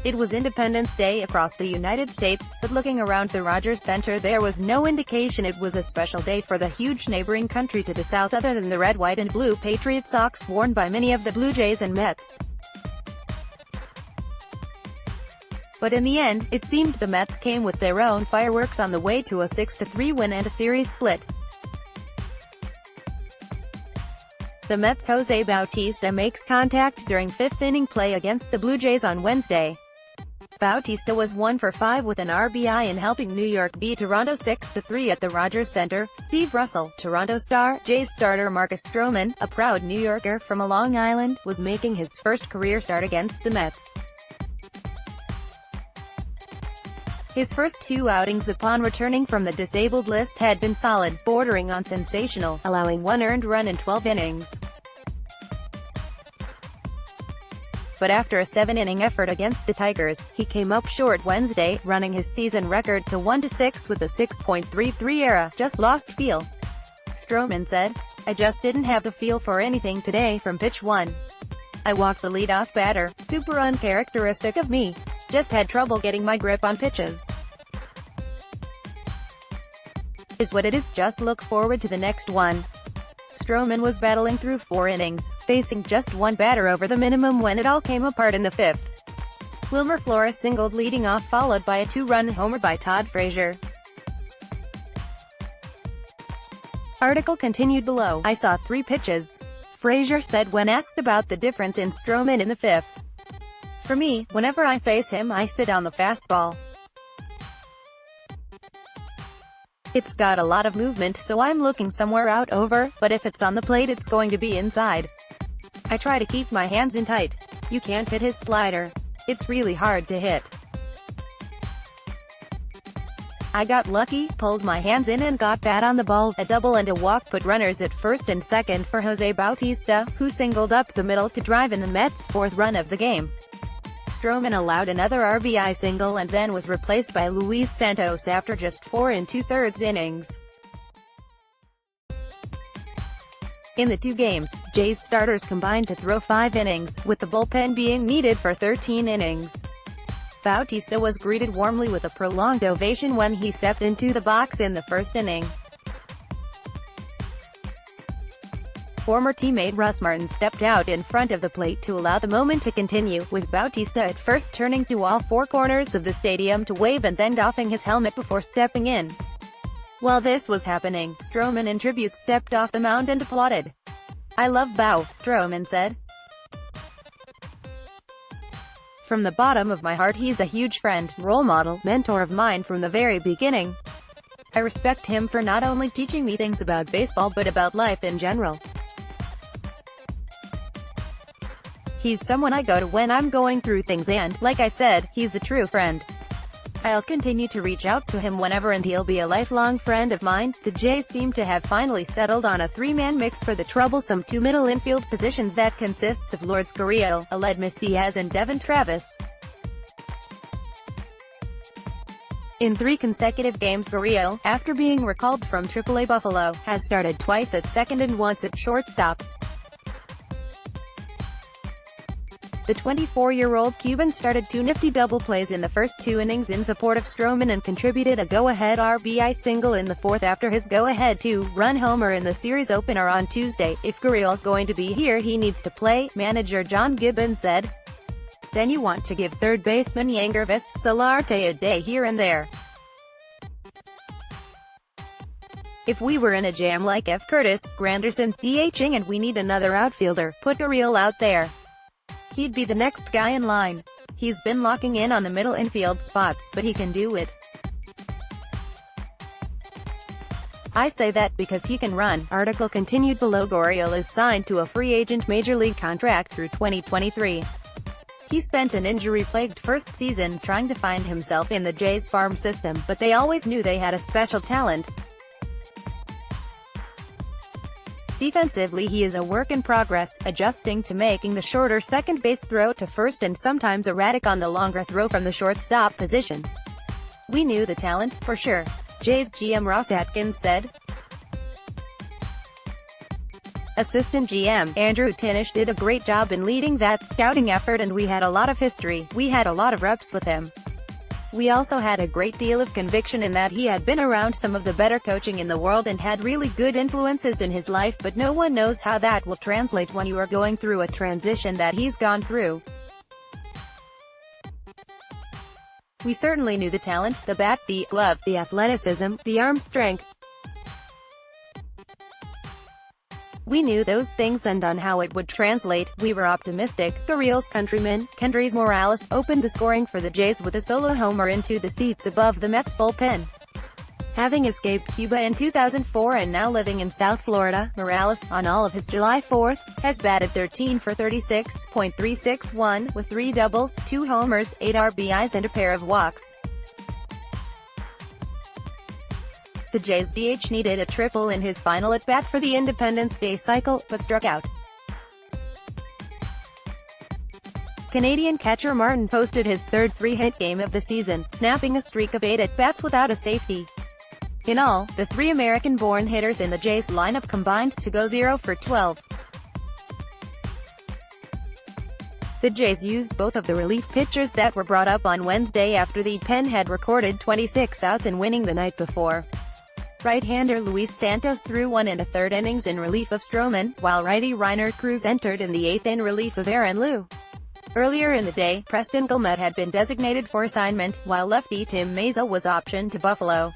It was Independence Day across the United States, but looking around the Rogers Center there was no indication it was a special day for the huge neighboring country to the south other than the red, white and blue Patriot socks worn by many of the Blue Jays and Mets. But in the end, it seemed the Mets came with their own fireworks on the way to a 6-3 win and a series split. The Mets' Jose Bautista makes contact during fifth-inning play against the Blue Jays on Wednesday. Bautista was 1 for 5 with an RBI in helping New York beat Toronto 6-3 at the Rogers Center. Steve Russell, Toronto Star, Jays starter Marcus Stroman, a proud New Yorker from Long Island, was making his first career start against the Mets. His first 2 outings upon returning from the disabled list had been solid, bordering on sensational, allowing 1 earned run in 12 innings. But after a 7-inning effort against the Tigers, he came up short Wednesday, running his season record to 1-6 with a 6.33 ERA. "Just lost feel," Stroman said. "I just didn't have the feel for anything today from pitch 1. I walked the leadoff batter, super uncharacteristic of me. Just had trouble getting my grip on pitches. Is what it is, just look forward to the next one." Stroman was battling through 4 innings, facing just 1 batter over the minimum when it all came apart in the 5th. Wilmer Flores singled leading off, followed by a 2-run homer by Todd Frazier. Article continued below. "I saw 3 pitches," Frazier said when asked about the difference in Stroman in the 5th. "For me, whenever I face him I sit on the fastball. It's got a lot of movement, so I'm looking somewhere out over, but if it's on the plate it's going to be inside. I try to keep my hands in tight. You can't hit his slider. It's really hard to hit. I got lucky, pulled my hands in and got bat on the ball. A double and a walk put runners at first and second for Jose Bautista, who singled up the middle to drive in the Mets' 4th run of the game. Stroman allowed another RBI single and then was replaced by Luis Santos after just 4 2/3 innings. In the 2 games, Jays starters combined to throw 5 innings, with the bullpen being needed for 13 innings. Bautista was greeted warmly with a prolonged ovation when he stepped into the box in the 1st inning. Former teammate Russ Martin stepped out in front of the plate to allow the moment to continue, with Bautista at first turning to all 4 corners of the stadium to wave and then doffing his helmet before stepping in. While this was happening, Stroman in tribute stepped off the mound and applauded. "I love Bow," Stroman said. "From the bottom of my heart he's a huge friend, role model, mentor of mine from the very beginning. I respect him for not only teaching me things about baseball but about life in general. He's someone I go to when I'm going through things and, like I said, he's a true friend. I'll continue to reach out to him whenever and he'll be a lifelong friend of mine." The Jays seem to have finally settled on a 3-man mix for the troublesome 2 middle infield positions that consists of Lourdes Gurriel, Aledmys Diaz and Devon Travis. In 3 consecutive games, Gurriel, after being recalled from AAA Buffalo, has started twice at second and once at shortstop. The 24-year-old Cuban started 2 nifty double plays in the first 2 innings in support of Stroman and contributed a go-ahead RBI single in the 4th after his go-ahead 2-run homer in the series opener on Tuesday. "If Gurriel's going to be here he needs to play," manager John Gibbons said. "Then you want to give third baseman Yangervis Solarte a day here and there. If we were in a jam like F. Curtis Granderson's DHing and we need another outfielder, put Gurriel out there. He'd be the next guy in line. He's been locking in on the middle infield spots, but he can do it. I say that because he can run." Article continued below. Gurriel is signed to a free agent major league contract through 2023. He spent an injury-plagued first season trying to find himself in the Jays farm system, but they always knew they had a special talent. Defensively he is a work in progress, adjusting to making the shorter second base throw to first and sometimes erratic on the longer throw from the shortstop position. "We knew the talent, for sure," Jays GM Ross Atkins said. Assistant GM, Andrew Tinish, did a great job in leading that scouting effort, and we had a lot of history. We had a lot of reps with him. We also had a great deal of conviction in that he had been around some of the better coaching in the world and had really good influences in his life, but no one knows how that will translate when you are going through a transition that he's gone through. We certainly knew the talent, the bat, the glove, the athleticism, the arm strength. We knew those things, and on how it would translate, we were optimistic. Gurriel's countryman, Kendrys Morales, opened the scoring for the Jays with a solo homer into the seats above the Mets bullpen. Having escaped Cuba in 2004 and now living in South Florida, Morales, on all of his July 4ths, has batted 13 for 36.361, with 3 doubles, 2 homers, 8 RBIs and a pair of walks. The Jays' DH needed a triple in his final at-bat for the Independence Day cycle, but struck out. Canadian catcher Martin posted his third 3-hit game of the season, snapping a streak of 8 at-bats without a safety. In all, the 3 American-born hitters in the Jays lineup combined to go 0 for 12. The Jays used both of the relief pitchers that were brought up on Wednesday after the pen had recorded 26 outs in winning the night before. Right-hander Luis Santos threw 1 1/3 innings in relief of Stroman, while righty Rainer Cruz entered in the 8th in relief of Aaron Liu. Earlier in the day, Preston Guillemette had been designated for assignment, while lefty Tim Maza was optioned to Buffalo.